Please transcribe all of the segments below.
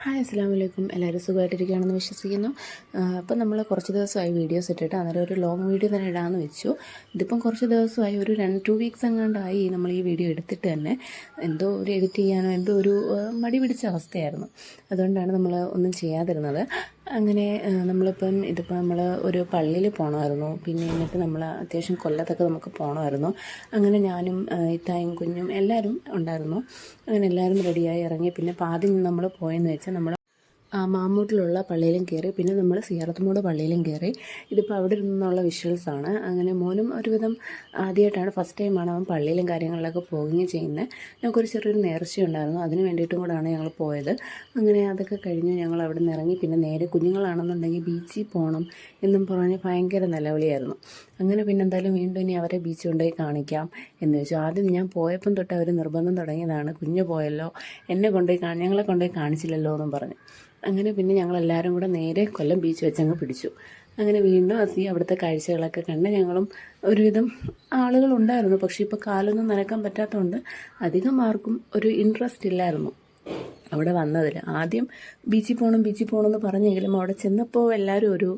Hi അസ്സലാമു അലൈക്കും. എല്ലാവരും സുഖമായിട്ടിരിക്കുകയാണെന്ന് വിശ്വസിക്കുന്നു. അപ്പം നമ്മൾ കുറച്ച് ദിവസമായി വീഡിയോസ് ഇട്ടിട്ട് അന്നേരം ഒരു ലോങ് വീഡിയോ തന്നെ ഇടാമെന്ന് വെച്ചു. ഇതിപ്പം കുറച്ച് ദിവസമായി ഒരു 2 വീക്സ് എങ്ങാണ്ടായി നമ്മൾ ഈ വീഡിയോ എടുത്തിട്ട് തന്നെ. എന്തോ ഒരു എഡിറ്റ് ചെയ്യാനോ എന്തോ ഒരു മടി പിടിച്ച അവസ്ഥയായിരുന്നു. അതുകൊണ്ടാണ് നമ്മൾ ഒന്നും ചെയ്യാതിരുന്നത്. അങ്ങനെ ഇതിപ്പോൾ നമ്മൾ ഒരു പള്ളിയിൽ പോകണമായിരുന്നു. പിന്നെ എന്നിട്ട് നമ്മൾ അത്യാവശ്യം കൊല്ലത്തൊക്കെ നമുക്ക് പോകണമായിരുന്നു. അങ്ങനെ ഞാനും ഇത്തായും കുഞ്ഞും എല്ലാവരും ഉണ്ടായിരുന്നു. അങ്ങനെ എല്ലാവരും റെഡിയായി ഇറങ്ങി. പിന്നെ ആദ്യം നമ്മൾ പോയെന്ന് വെച്ചാൽ നമ്മൾ മാമ്മൂട്ടിലുള്ള പള്ളിയിലും കയറി. പിന്നെ നമ്മൾ സിയാറത്തുമൂട് പള്ളിയിലും കയറി. ഇതിപ്പോൾ അവിടെ നിന്നുള്ള വിഷ്വൽസാണ്. അങ്ങനെ മോനും ഒരുവിധം ആദ്യമായിട്ടാണ്, ഫസ്റ്റ് ടൈമാണ് അവൻ പള്ളിയിലും കാര്യങ്ങളിലൊക്കെ പോവുകയും ചെയ്യുന്നത്. ഞങ്ങൾക്കൊരു ചെറിയൊരു നേർച്ചയുണ്ടായിരുന്നു, അതിന് വേണ്ടിയിട്ടും കൂടെയാണ് ഞങ്ങൾ പോയത്. അങ്ങനെ അതൊക്കെ കഴിഞ്ഞ് ഞങ്ങൾ അവിടെ നിന്ന് ഇറങ്ങി. പിന്നെ നേരെ കുഞ്ഞുങ്ങളാണെന്നുണ്ടെങ്കിൽ ബീച്ചിൽ പോകണം എന്നും പറഞ്ഞ് ഭയങ്കര നിലവിളിയായിരുന്നു. അങ്ങനെ പിന്നെ എന്തായാലും വീണ്ടും ഇനി അവരെ ബീച്ച് കൊണ്ടുപോയി കാണിക്കാം എന്ന് വെച്ചു. ആദ്യം ഞാൻ പോയപ്പം തൊട്ട് അവർ നിർബന്ധം തുടങ്ങിയതാണ്, കുഞ്ഞ് പോയല്ലോ, ഞങ്ങളെ കൊണ്ടുപോയി കാണിച്ചില്ലല്ലോ എന്നും പറഞ്ഞു. അങ്ങനെ പിന്നെ ഞങ്ങളെല്ലാവരും കൂടെ നേരെ കൊല്ലം ബീച്ച് വെച്ചങ്ങ് പിടിച്ചു. അങ്ങനെ വീണ്ടും അവിടുത്തെ കാഴ്ചകളൊക്കെ കണ്ട് ഞങ്ങളും ഒരുവിധം ആളുകളുണ്ടായിരുന്നു. പക്ഷേ ഇപ്പോൾ കാലൊന്നും നനക്കാൻ പറ്റാത്തതുകൊണ്ട് അധികം ആർക്കും ഒരു ഇൻട്രസ്റ്റ് ഇല്ലായിരുന്നു അവിടെ വന്നതിൽ. ആദ്യം ബീച്ചിൽ പോകണം എന്ന് പറഞ്ഞെങ്കിലും അവിടെ ചെന്നപ്പോൾ എല്ലാവരും ഒരു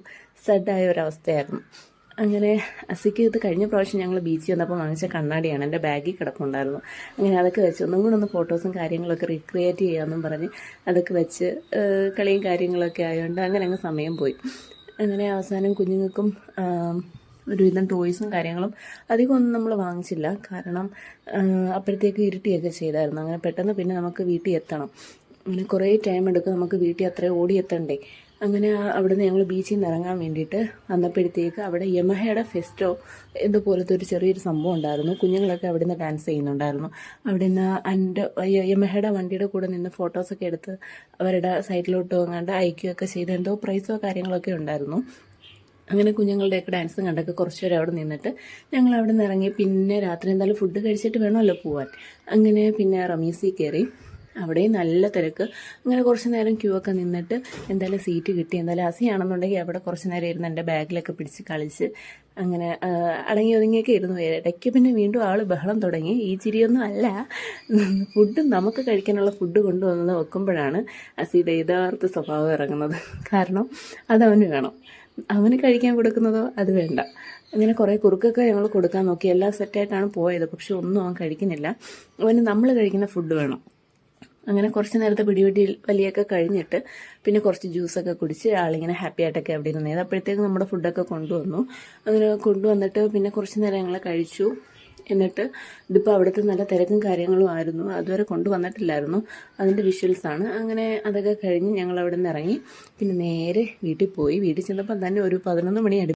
സഡായ ഒരവസ്ഥയായിരുന്നു. അങ്ങനെ അസിക്ക് ഇത് കഴിഞ്ഞ പ്രാവശ്യം ഞങ്ങൾ ബീച്ചിൽ വന്നപ്പോൾ വാങ്ങിച്ച കണ്ണാടിയാണ്, എൻ്റെ ബാഗിൽ കിടപ്പുണ്ടായിരുന്നു. അങ്ങനെ അതൊക്കെ വെച്ച് ഒന്നും കൂടെ ഫോട്ടോസും കാര്യങ്ങളൊക്കെ റീക്രിയേറ്റ് ചെയ്യാമെന്നും പറഞ്ഞ് അതൊക്കെ വെച്ച് കളിയും കാര്യങ്ങളൊക്കെ ആയതുകൊണ്ട് അങ്ങനെ അങ്ങ് സമയം പോയി. അങ്ങനെ അവസാനം കുഞ്ഞുങ്ങൾക്കും ഒരുവിധം ടോയ്സും കാര്യങ്ങളും അധികമൊന്നും നമ്മൾ വാങ്ങിച്ചില്ല. കാരണം അപ്പോഴത്തേക്ക് ഇരുട്ടിയൊക്കെ ചെയ്തായിരുന്നു. അങ്ങനെ പെട്ടെന്ന് പിന്നെ നമുക്ക് വീട്ടിൽ എത്തണം. അങ്ങനെ കുറേ ടൈം എടുക്കും നമുക്ക് വീട്ടിൽ അത്രയും ഓടിയെത്തണ്ടേ. അങ്ങനെ അവിടുന്ന് ഞങ്ങൾ ബീച്ചിൽ നിന്ന് ഇറങ്ങാൻ വേണ്ടിയിട്ട് വന്നപ്പോഴത്തേക്ക് അവിടെ യമഹയുടെ ഫെസ്റ്റോ ഇതുപോലത്തെ ഒരു ചെറിയൊരു സംഭവം ഉണ്ടായിരുന്നു. കുഞ്ഞുങ്ങളൊക്കെ അവിടെ നിന്ന് ഡാൻസ് ചെയ്യുന്നുണ്ടായിരുന്നു. അവിടെ നിന്ന് യമഹയുടെ വണ്ടിയുടെ കൂടെ നിന്ന് ഫോട്ടോസൊക്കെ എടുത്ത് അവരുടെ സൈഡിലോട്ട് അങ്ങാണ്ട് അയക്കുകയൊക്കെ ചെയ്ത് എന്തോ പ്രൈസോ കാര്യങ്ങളൊക്കെ ഉണ്ടായിരുന്നു. അങ്ങനെ കുഞ്ഞുങ്ങളുടെയൊക്കെ ഡാൻസും കണ്ടൊക്കെ കുറച്ച് നേരം അവിടെ നിന്നിട്ട് ഞങ്ങൾ അവിടെ നിന്ന് ഇറങ്ങി. പിന്നെ രാത്രി എന്തായാലും ഫുഡ് കഴിച്ചിട്ട് വേണമല്ലോ പോവാൻ. അങ്ങനെ പിന്നെ റമീസിൽ കയറി. അവിടെയും നല്ല തിരക്ക്. അങ്ങനെ കുറച്ച് നേരം ക്യൂ ഒക്കെ നിന്നിട്ട് എന്തായാലും സീറ്റ് കിട്ടി. എന്തായാലും അസിയാണെന്നുണ്ടെങ്കിൽ അവിടെ കുറച്ച് നേരം ഇരുന്ന് എൻ്റെ ബാഗിലൊക്കെ പിടിച്ച് കളിച്ച് അങ്ങനെ അടങ്ങി ഒതുങ്ങിയൊക്കെ ഇരുന്നു. ഇടയ്ക്ക് പിന്നെ വീണ്ടും ആൾ ബഹളം തുടങ്ങി. ഈ ചിരിയൊന്നും അല്ല, നമുക്ക് കഴിക്കാനുള്ള ഫുഡ് കൊണ്ടുവന്ന് വെക്കുമ്പോഴാണ് അസിയുടെ യഥാർത്ഥ സ്വഭാവം ഇറങ്ങുന്നത്. കാരണം അതവന് വേണം, അവന് കഴിക്കാൻ കൊടുക്കുന്നതോ അത് വേണ്ട. അങ്ങനെ കുറേ കുറുക്കൊക്കെ ഞങ്ങൾ കൊടുക്കാൻ നോക്കി. എല്ലാം സെറ്റായിട്ടാണ് പോയത്, പക്ഷെ ഒന്നും അവൻ കഴിക്കുന്നില്ല. അവന് നമ്മൾ കഴിക്കുന്ന ഫുഡ് വേണം. അങ്ങനെ കുറച്ച് നേരത്തെ വലിയൊക്കെ കഴിഞ്ഞിട്ട് പിന്നെ കുറച്ച് ജ്യൂസൊക്കെ കുടിച്ച് ആളിങ്ങനെ ഹാപ്പി ആയിട്ടൊക്കെ അവിടെ ഇരുന്നത്. അപ്പോഴത്തേക്ക് നമ്മുടെ ഫുഡൊക്കെ കൊണ്ടുവന്നു. അങ്ങനെ കൊണ്ടുവന്നിട്ട് പിന്നെ കുറച്ച് നേരം ഞങ്ങൾ കഴിച്ചു. എന്നിട്ട് ഇതിപ്പോൾ അവിടുത്തെ നല്ല തിരക്കും കാര്യങ്ങളും ആയിരുന്നു, അതുവരെ കൊണ്ടുവന്നിട്ടില്ലായിരുന്നു. അതിൻ്റെ വിഷ്വൽസാണ്. അങ്ങനെ അതൊക്കെ കഴിഞ്ഞ് ഞങ്ങൾ അവിടെ നിന്ന് ഇറങ്ങി. പിന്നെ നേരെ വീട്ടിൽ പോയി. വീട്ടിൽ ചെന്നപ്പോൾ തന്നെ ഒരു 11 മണി